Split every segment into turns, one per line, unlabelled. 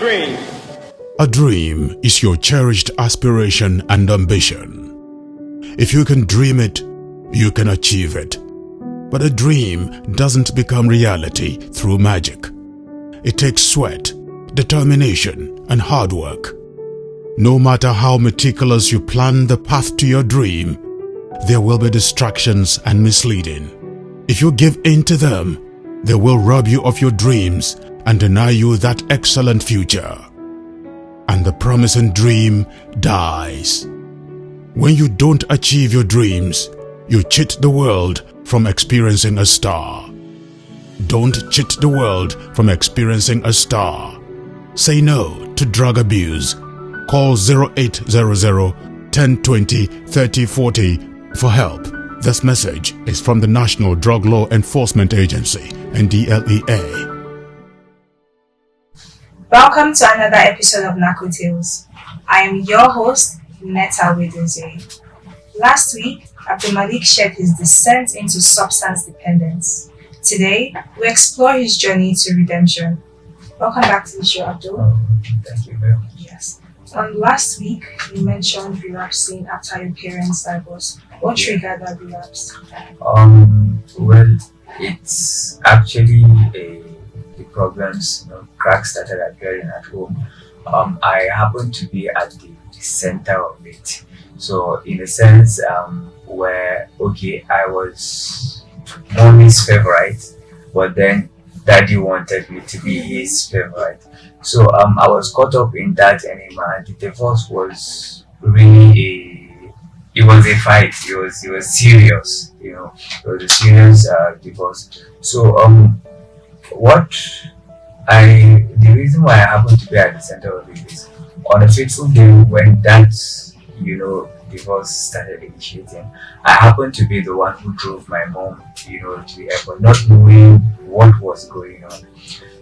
dream?
A dream is your cherished aspiration and ambition. If you can dream it, you can achieve it. But a dream doesn't become reality through magic. It takes sweat, determination, and hard work. No matter how meticulous you plan the path to your dream, there will be distractions and misleading. If you give in to them, they will rob you of your dreams and deny you that excellent future. And the promising dream dies. When you don't achieve your dreams, you cheat the world from experiencing a star. Don't cheat the world from experiencing a star. Say no to drug abuse. Call 0800 1020 3040 for help. This message is from the National Drug Law Enforcement Agency, NDLEA.
Welcome to another episode of Narco Tales. I am your host, Netta Wedoze. Last week, Abdulmalik'S shared his descent into substance dependence. Today, we explore his journey to redemption. Welcome back to the show, Abdul.
Thank you very much.
Yes. Last week, you mentioned relapsing after your parents' divorce. What triggered that relapse?
Well, it's actually the problems, cracks started appearing at home. I happened to be at the center of it. So, in a sense, where I was mommy's favorite, but then daddy wanted me to be his favorite. So I was caught up in that enigma, and the divorce was really it was a fight. It was serious, it was a serious divorce. So the reason why I happened to be at the center of it is on a fateful day when that divorce started initiating, I happened to be the one who drove my mom to the airport, not knowing what was going on.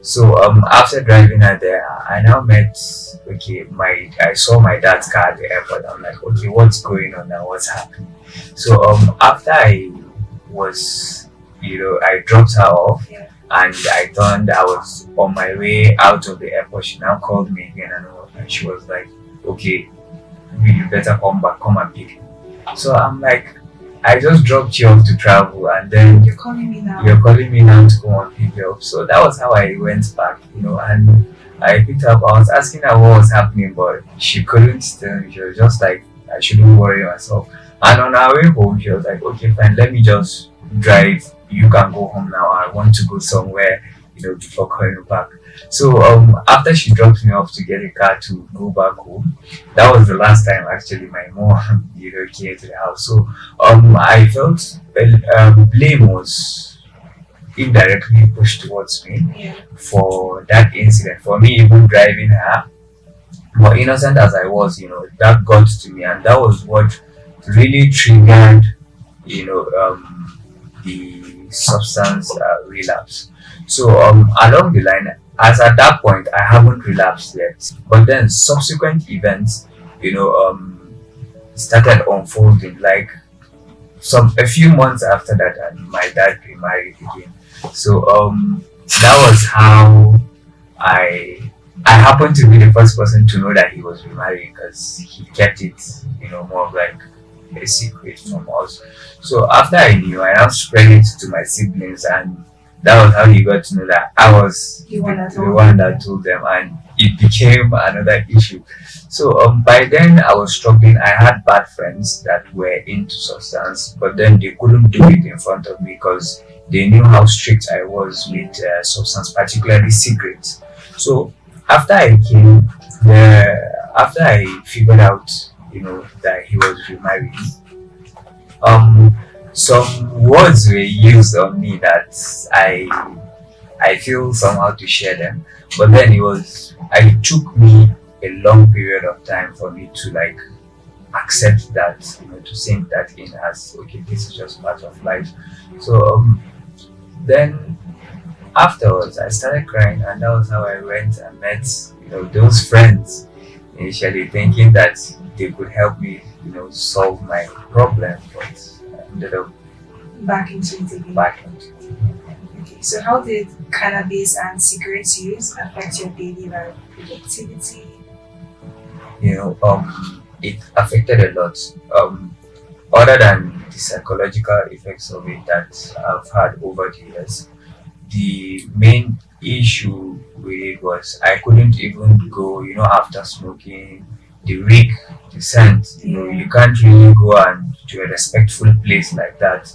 So after driving her there, I now met I saw my dad's car at the airport. I'm like, okay, what's going on now? What's happening? So after I was I dropped her off, and I was on my way out of the airport. She now called me again, and she was like, okay, you better come back, come and pick me. So I'm like, I just dropped you off to travel, and then
You're calling me now
to go and pick you up. So that was how I went back, and I picked her up. I was asking her what was happening, but she couldn't tell me. She was just like, I shouldn't worry myself. And on our way home, she was like, okay, fine, let me just drive. You can go home now. I want to go somewhere, before coming back. So after she dropped me off to get a car to go back home, that was the last time actually my mom came to the house. So I felt blame was indirectly pushed towards me for that incident, for me even driving her. But innocent as I was, that got to me, and that was what really triggered the substance relapse. So along the line, as at that point, I haven't relapsed yet. But then subsequent events, started unfolding. Like a few months after that, and my dad remarried again. So that was how I happened to be the first person to know that he was remarrying, because he kept it, more of like a secret from us. So after I knew, I now spread it to my siblings, and that was how he got to know that I was the one that told them, and it became another issue. So by then I was struggling. I had bad friends that were into substance, but then they couldn't do it in front of me because they knew how strict I was with substance, particularly cigarettes. So after I figured out, that he was remarried, some words were used on me that I feel somehow to share them, but then it took me a long period of time for me to accept that, to sink that in as, okay, this is just part of life. So then afterwards I started crying, and that was how I went and met those friends, initially thinking that they could help me solve my problem, but I ended up
back into it again. Okay, so how did cannabis and cigarette use affect your daily life, productivity?
It affected a lot. Other than the psychological effects of it that I've had over the years, the main issue with it was I couldn't even go, after smoking, the reek, the scent, you can't really go and to a respectful place like that,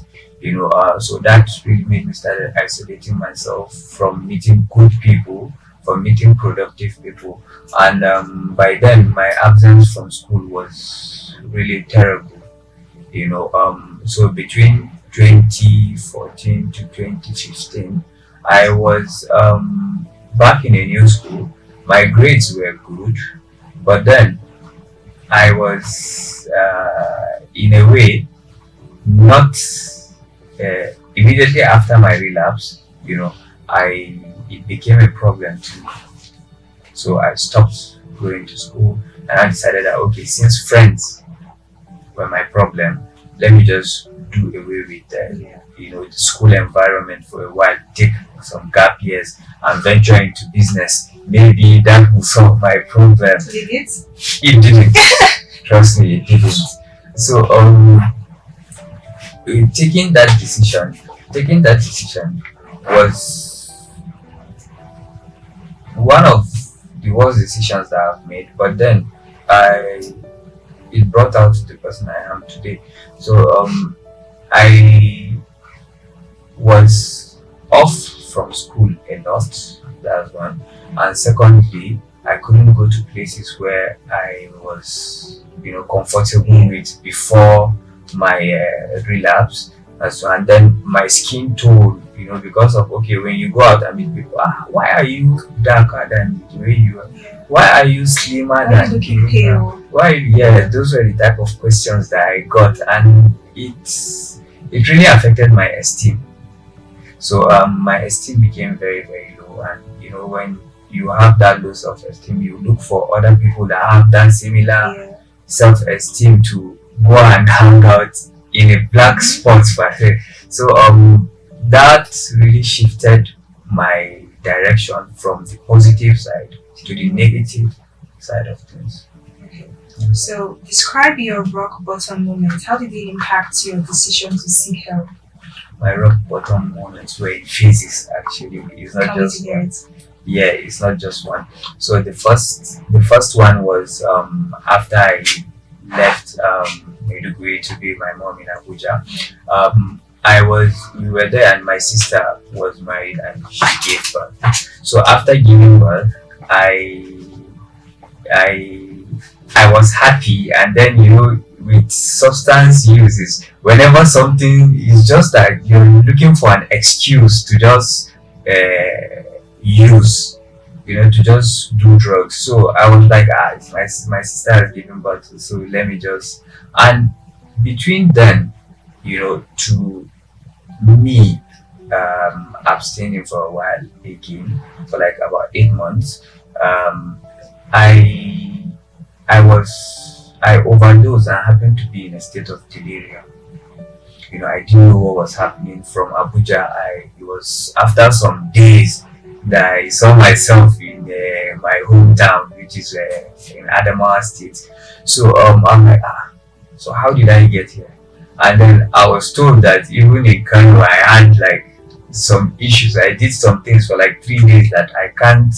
so that really made me start isolating myself from meeting good people, from meeting productive people. And by then, my absence from school was really terrible, so between 2014 to 2015, I was back in a new school. My grades were good, but then I was, in a way, not immediately after my relapse. I it became a problem to me. So I stopped going to school, and I decided that okay, since friends were my problem, let me just do away with the school environment for a while, take some gap years and venture into business. Maybe that will solve my problem.
Did it?
It didn't. Trust me, it didn't. So taking that decision was one of the worst decisions that I've made. But then it brought out the person I am today. So I was off from school a lot. That's one. And secondly, I couldn't go to places where I was, comfortable with before my relapse. And then my skin tone, because of when you go out and meet people, why are you darker than the way you are? Why are you slimmer than
looking pale?
Why? Yeah, those were the type of questions that I got, and it really affected my esteem. So my esteem became very, very low, and when you have that low self-esteem, you look for other people that have that similar self-esteem to go and hang out in a black spot. So that really shifted my direction from the positive side to the negative side of things.
Okay. So describe your rock bottom moment. How did it impact your decision to seek help?
My rock bottom moments were in phases. Actually, it's not just one. Yeah, it's not just one. So the first one was after I left Maiduguri to be with my mom in Abuja. We were there, and my sister was married and she gave birth. So after giving birth, I was happy, and then with substance uses, whenever something is just that you're looking for an excuse to just use, to just do drugs. So I was like, my sister has given birth, so let me just. And between then, to me abstaining for a while again, for like about 8 months, I overdosed and happened to be in a state of delirium. I didn't know what was happening from Abuja. It was after some days that I saw myself in my hometown, which is in Adamawa State. So I'm like, so how did I get here? And then I was told that even in Kano, I had like some issues. I did some things for like 3 days that I can't,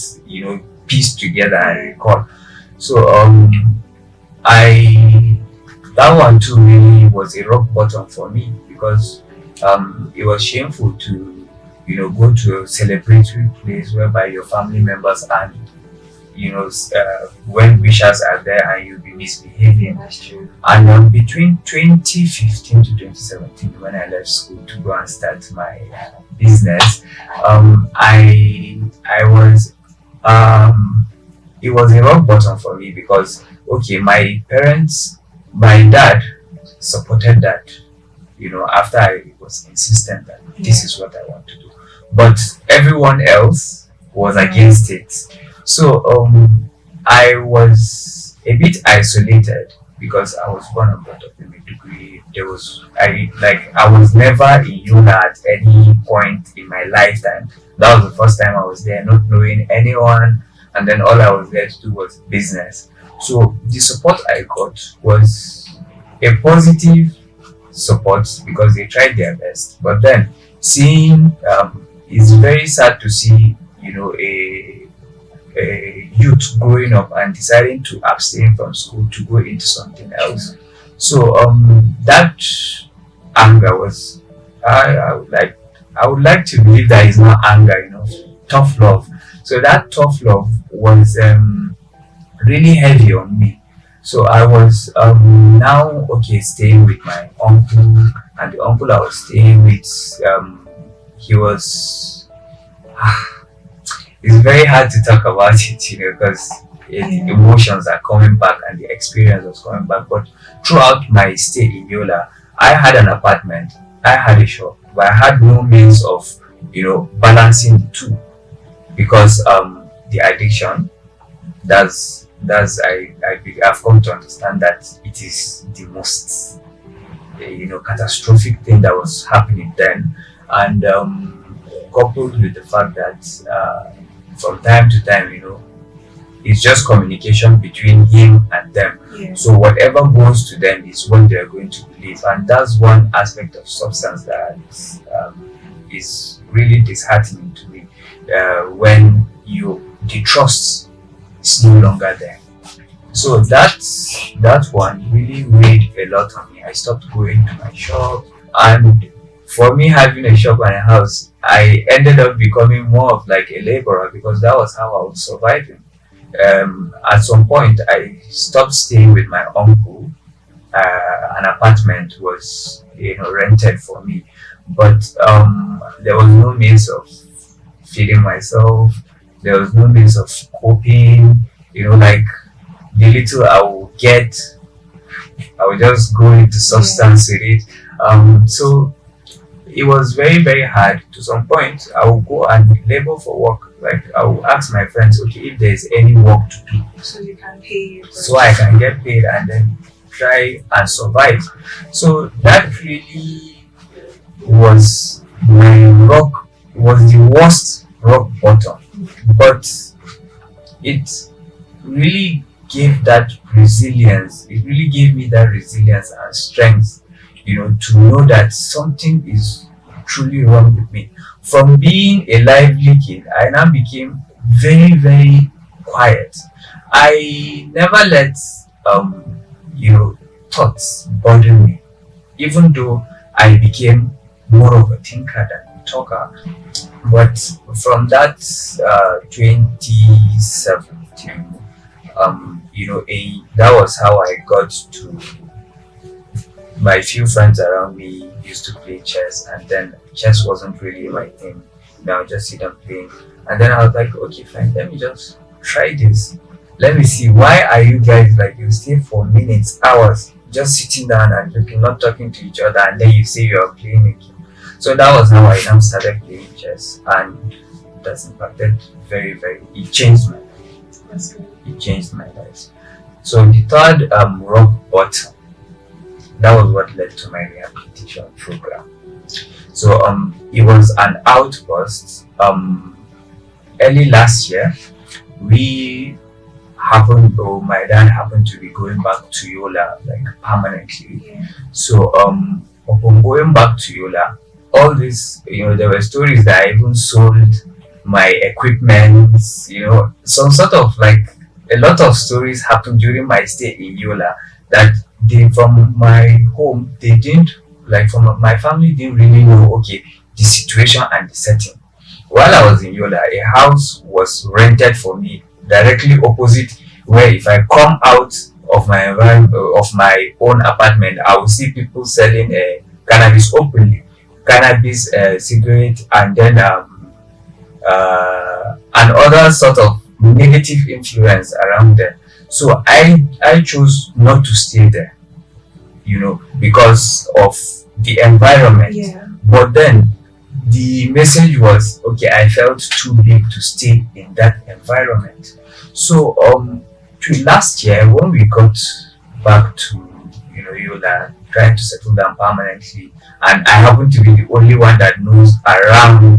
piece together and recall. So that one too really was a rock bottom for me, because it was shameful to go to a celebratory place whereby your family members and when wishers are there and you'll be misbehaving.
That's true.
And between 2015 to 2017, when I left school to go and start my business, I was it was a rock bottom for me, because my dad supported that, after I was insistent that this is what I want to do, but everyone else was against it. So I was a bit isolated, because I was born and brought up in Maiduguri. I was never in Yola at any point in my lifetime. That was the first time I was there, not knowing anyone, and then all I was there to do was business. So the support I got was a positive support because they tried their best. But then seeing it's very sad to see, a youth growing up and deciding to abstain from school to go into something else. So that anger was, I would like to believe that it's not anger, tough love. So that tough love was really heavy on me. So I was now staying with my uncle, and the uncle I was staying with, he was. It's very hard to talk about it, because the emotions are coming back and the experience was coming back. But throughout my stay in Yola, I had an apartment, I had a shop, but I had no means of, balancing the two, because the addiction, I've come to understand that it is the most, catastrophic thing that was happening then, and coupled with the fact that from time to time, it's just communication between him and them.
Yeah.
So whatever goes to them is what they're going to believe, and that's one aspect of substance that is really disheartening to me. When the trust is no longer there. So that one really weighed a lot on me. I stopped going to my shop, and for me having a shop and a house, I ended up becoming more of like a laborer, because that was how I was surviving. At some point, I stopped staying with my uncle. An apartment was, rented for me, but there was no means of feeding myself. There was no means of coping. Like the little I would get, I would just go into substance with it. So it was very, very hard. To some point, I would go and labor for work. Like I would ask my friends, okay, if there's any work to do,
So you can pay.
so I can get paid and then try and survive. So that really was was the worst rock bottom. But it really gave that resilience. It really gave me that resilience and strength, to know that something is truly wrong with me. From being a lively kid, I now became very, very quiet. I never let thoughts bother me, even though I became more of a thinker than a talker. But from that 2017, that was how I got to. My few friends around me used to play chess, and then chess wasn't really my thing. Now just sit and playing, and then I was like, okay, fine, let me just try this. Let me see, why are you guys like, you stay for minutes, hours, just sitting down and looking, not talking to each other, and then you say you're playing a game. So that was how I now started playing chess, and that's impacted very, very. It changed my life. It changed my life. So the third rock bottom, that was what led to my rehabilitation program. So it was an outburst. Early last year, my dad happened to be going back to Yola like permanently.
Yeah.
So upon going back to Yola, all this, there were stories that I even sold my equipment, some sort of like a lot of stories happened during my stay in Yola that from my home, they didn't, like from my family didn't really know, okay, the situation and the setting. While I was in Yola, a house was rented for me directly opposite, where if I come out of my environment, of my own apartment, I will see people selling cannabis openly, cannabis, cigarette, and then and other sort of negative influence around there. So I chose not to stay there, because of the environment.
Yeah.
But then the message was, okay, I felt too big to stay in that environment. So to last year, when we got back to Yola, trying to settle down permanently, and I happen to be the only one that knows around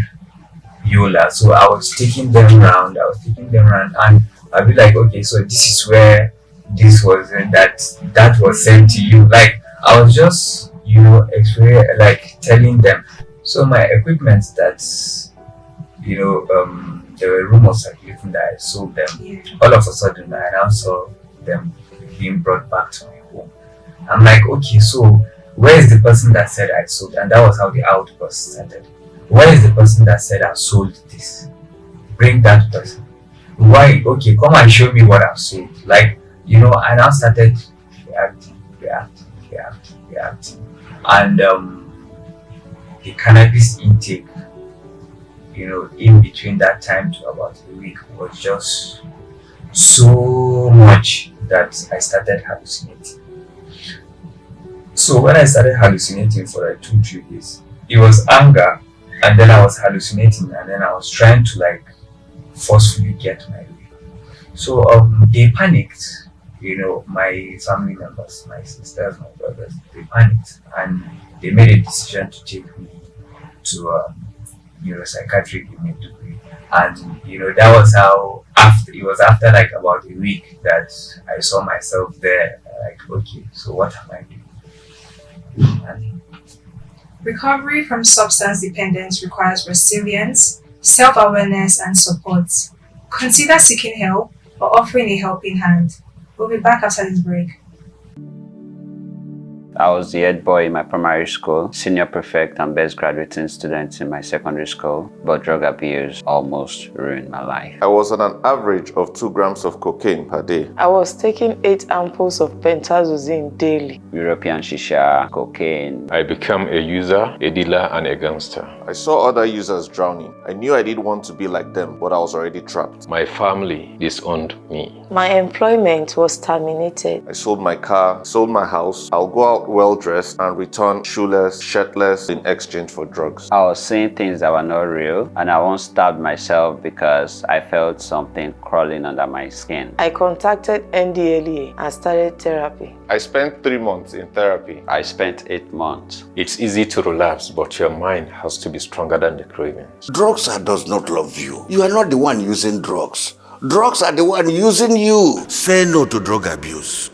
Yola. So I was taking them around. And I'd be like, okay, so this is where this was, and that was sent to you. Like I was just, like telling them. So my equipment there were rumors circulating that I sold them.
Yeah.
All of a sudden, I now saw them being brought back to my home. I'm like, okay, so where is the person that said I sold? And that was how the outburst started. Where is the person that said I sold this? Bring that person. Why? Okay, come and show me what I've sold. Like, I now started reacting. And the cannabis intake, in between that time to about a week was just so much that I started hallucinating. So when I started hallucinating for like 2-3 days, it was anger, and then I was hallucinating, and then I was trying to like forcefully get my way. So they panicked, my family members, my sisters, my brothers, they panicked, and they made a decision to take me to neuropsychiatric in degree. And that was how after like about a week that I saw myself there, like, okay, so what am I doing? And
Recovery from substance dependence requires resilience, self-awareness, and support. Consider seeking help or offering a helping hand. We'll be back after this break.
I was the head boy in my primary school, senior prefect and best graduating student in my secondary school, but drug abuse almost ruined my life.
I was on an average of 2 grams of cocaine per day.
I was taking 8 ampoules of pentazosine daily.
European shisha, cocaine.
I became a user, a dealer, and a gangster.
I saw other users drowning. I knew I didn't want to be like them, but I was already trapped.
My family disowned me.
My employment was terminated.
I sold my car, sold my house. I'll go out well-dressed and return shoeless, shirtless in exchange for drugs.
I was seeing things that were not real, and I once stabbed myself because I felt something crawling under my skin.
I contacted NDLEA and started therapy.
I spent 3 months in therapy.
I spent 8 months.
It's easy to relapse, but your mind has to be stronger than the cravings.
Drugs does not love you. You are not the one using drugs. Drugs are the one using you. Say no to drug abuse.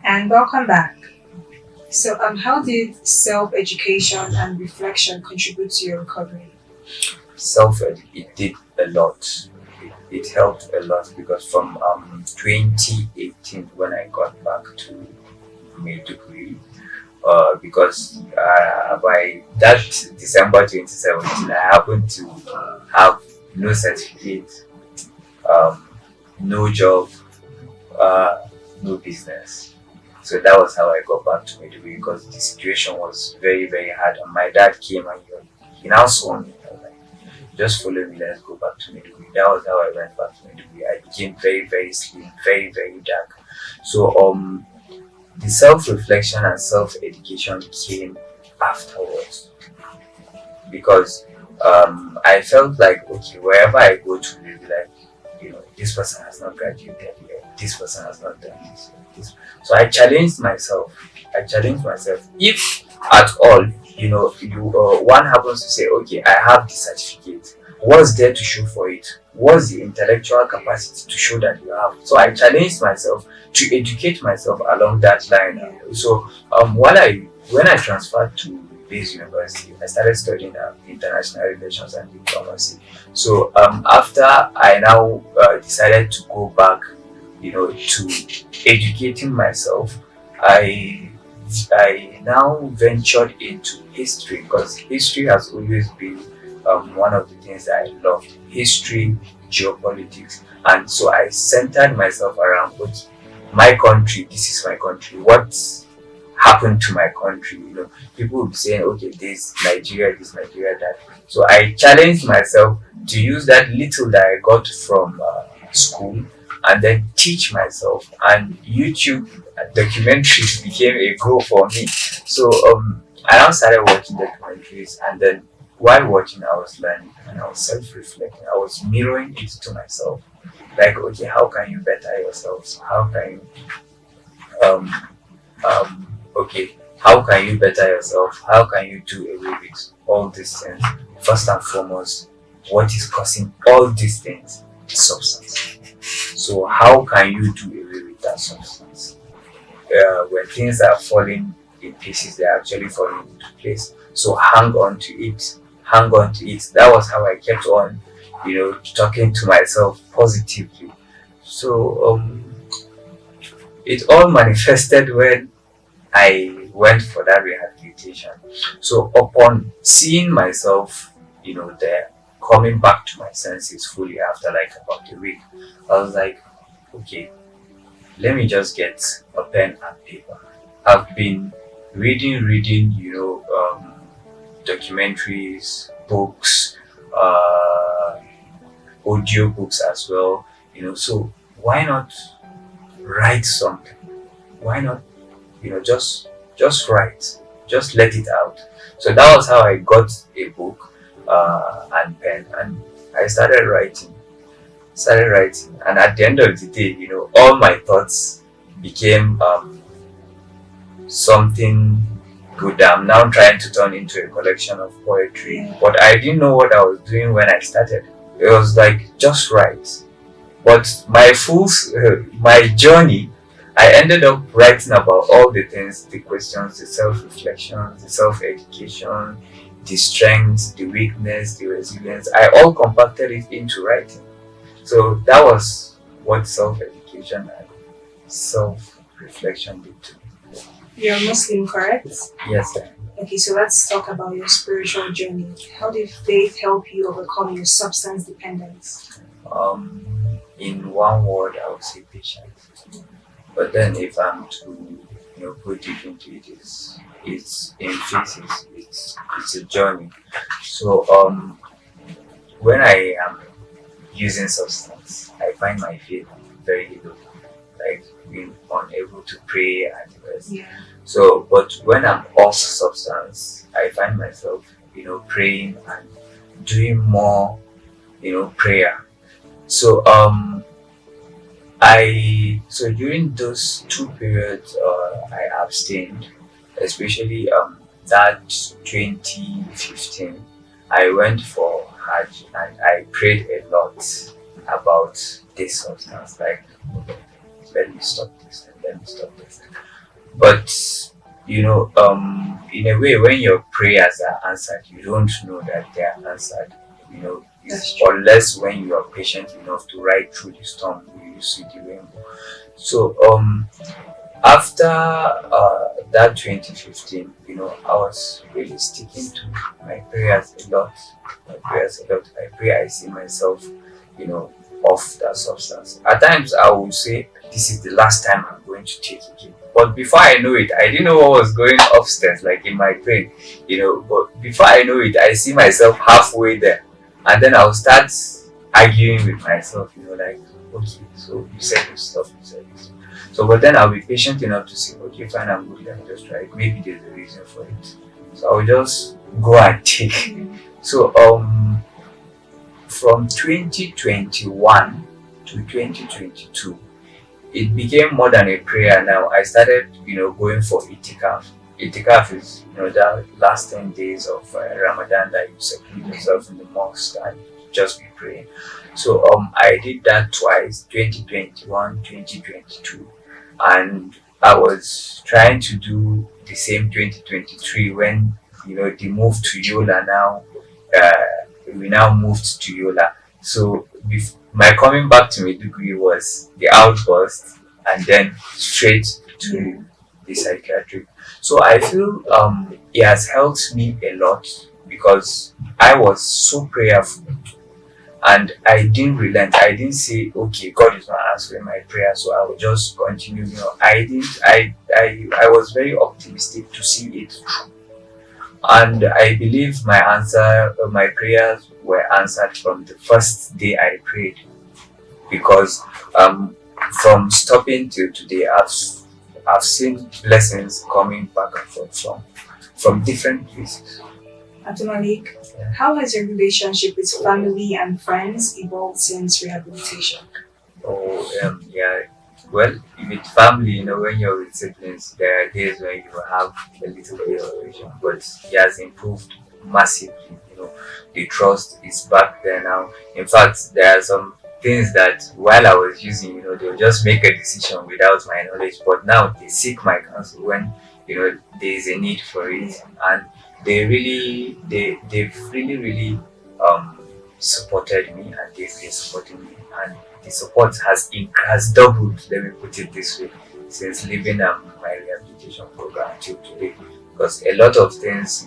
And welcome back. So, how did self-education and reflection contribute to your recovery?
It did a lot. It helped a lot because from 2018 when I got back to Maiduguri, because by that December 2017 I happened to have no certificate, no job, no business. So that was how I got back to Maiduguri, because the situation was very, very hard. And my dad came and he now saw me. I was like, just follow me, let's go back to Maiduguri. That was how I went back to Maiduguri. I became very, very slim, very, very dark. So the self-reflection and self-education came afterwards, because I felt like, okay, wherever I go to, they'll be like, this person has not graduated yet, this person has not done this. So I challenged myself. If at all, one happens to say, okay, I have the certificate. What's there to show for it? What's the intellectual capacity to show that you have? So I challenged myself to educate myself along that line. So when I transferred to Bayes University, I started studying international relations and diplomacy. So after I now decided to go back, to educating myself, I now ventured into history, because history has always been one of the things that I love. History, geopolitics, and so I centered myself around my country. This is my country. What happened to my country? People will be saying, okay, this Nigeria, that. So I challenged myself to use that little that I got from school and then teach myself, and YouTube documentaries became a goal for me. So I now started watching documentaries, and then while watching I was learning and I was self-reflecting. I was mirroring it to myself, like, okay, how can you better yourself? How can you okay, how can you better yourself? How can you do away with all these things? First and foremost, what is causing all these things? The substance. So how can you do away with that substance? When things are falling in pieces, they are actually falling into place. So hang on to it. Hang on to it. That was how I kept on, talking to myself positively. So it all manifested when I went for that rehabilitation. So upon seeing myself, there, coming back to my senses fully after like about a week, I was like, okay, let me just get a pen and paper. I've been reading, documentaries, books, audio books as well, so why not write something? Why not, just write, just let it out. So that was how I got a book and pen, and I started writing, and at the end of the day, all my thoughts became something good that I'm now trying to turn into a collection of poetry. But I didn't know what I was doing when I started. It was like, just write. But my journey, I ended up writing about all the things, the questions, the self-reflections, the self-education, the strengths, the weakness, the resilience. I all compacted it into writing. So that was what self-education and self-reflection did to me.
You're Muslim, correct?
Yes, sir.
Okay, so let's talk about your spiritual journey. How did faith help you overcome your substance dependence?
In one word, I would say patience. But then, if I'm to, put deep into it, it's in phases. It's a journey. So, when I am using substance, I find my faith very low, like being unable to pray and the rest.
Yeah.
So, but when I'm off substance, I find myself, praying and doing more, prayer. So, during those 2 periods, I abstained, especially that 2015. I went for Hajj and I prayed a lot about this substance, like, let me stop this and let me stop this. But in a way, when your prayers are answered, you don't know that they are answered. Unless when you are patient enough to ride through the storm, you see the rainbow. So after that 2015, I was really sticking to my prayers a lot. I pray I see myself, off that substance. At times I would say, this is the last time I'm going to take it. But before I know it, I didn't know what was going upstairs, like in my brain, but before I know it, I see myself halfway there. And then I'll start arguing with myself, like, okay, so you said this stuff, you said this. So, but then I'll be patient enough to say, okay, fine, I'm good, let me just try it. Maybe there's a reason for it. So I'll just go and take. So, from 2021 to 2022, it became more than a prayer now. I started, going for itikaf. Itikaf is, the last 10 days of Ramadan that you seclude yourself in the mosque and just be praying. So I did that twice, 2021, 2022. And I was trying to do the same 2023 when, the move to Yola now, we now moved to Yola. So my coming back to Maiduguri was the outburst and then straight to the psychiatric. So I feel it has helped me a lot because I was so prayerful and I didn't relent. I didn't say, okay, God is not answering my prayer, so I will just continue. I was very optimistic to see it through. And I believe my prayers were answered from the first day I prayed, because from stopping till today, I've seen blessings coming back and forth from different places.
Abdulmalik, how has your relationship with family and friends evolved since rehabilitation?
Well, with family, when you're with siblings, there are days where you have a little bit of tension, but he has improved massively. The trust is back there now. In fact, there are some things that while I was using, they'll just make a decision without my knowledge, but now they seek my counsel when there is a need for it, and they've really supported me, and they've been supporting me, and the support has doubled, let me put it this way, since leaving my rehabilitation program till today, because a lot of things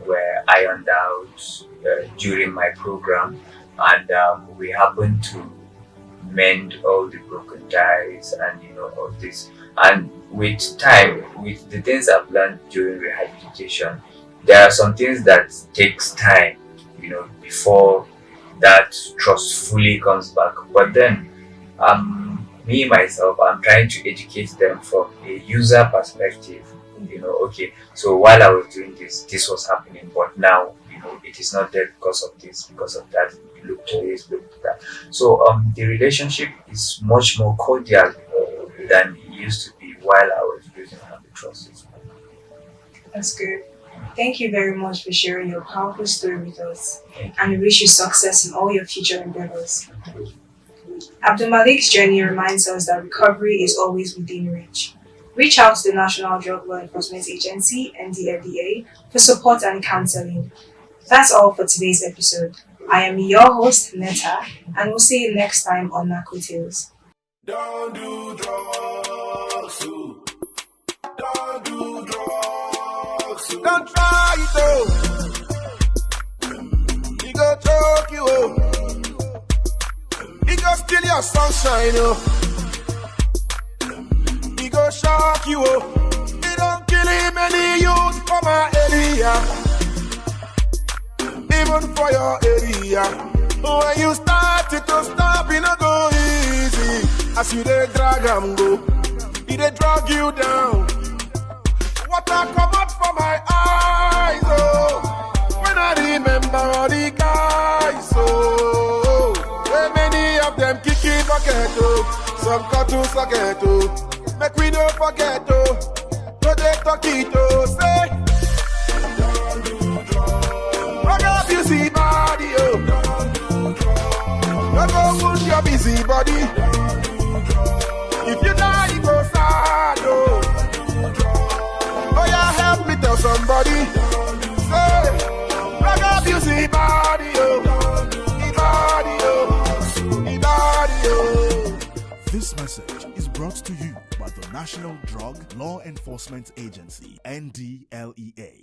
were ironed out during my program, and we happened to mend all the broken ties and all this. And with time, with the things I've learned during rehabilitation, there are some things that takes time before that trust fully comes back. But then me myself, I'm trying to educate them from a user perspective. Okay, so while I was doing this was happening, but now it is not there because of this, because of that. Look to this, look to that. So the relationship is much more cordial than it used to be while I was using the trust.
That's good. Thank you very much for sharing your powerful story with us, and we wish you success in all your future endeavors. Abdulmalik'S journey reminds us that recovery is always within reach. Reach out to the National Drug Law Enforcement Agency, NDLEA, for support and counseling. That's all for today's episode. I am your host, Netta, and we'll see you next time on Narco Tales.
Don't do drugs. Don't do drugs. Don't try it though. He go choke you up. He go steal your sunshine up. He go shock you up. He don't kill him any youth for my area. Even for your area. When you start it to stop, it no go easy. As you dey drag am go, he dey drag you down. Water come out from my eyes, oh. When I remember all the guys, oh. Way many of them kicking bucket, oh. Some cut to socket, oh. Make we no forget, oh. No dey talk it, oh. Say, don't do drugs. Rock up busy body, oh. Don't do drugs. Don't go wound your busy body. If you die, you go sad, oh. Oh yeah, help me tell somebody. Say, rock up busy body, oh. Body, oh. Body, oh.
This message is brought to you by the National Drug Law Enforcement Agency, NDLEA.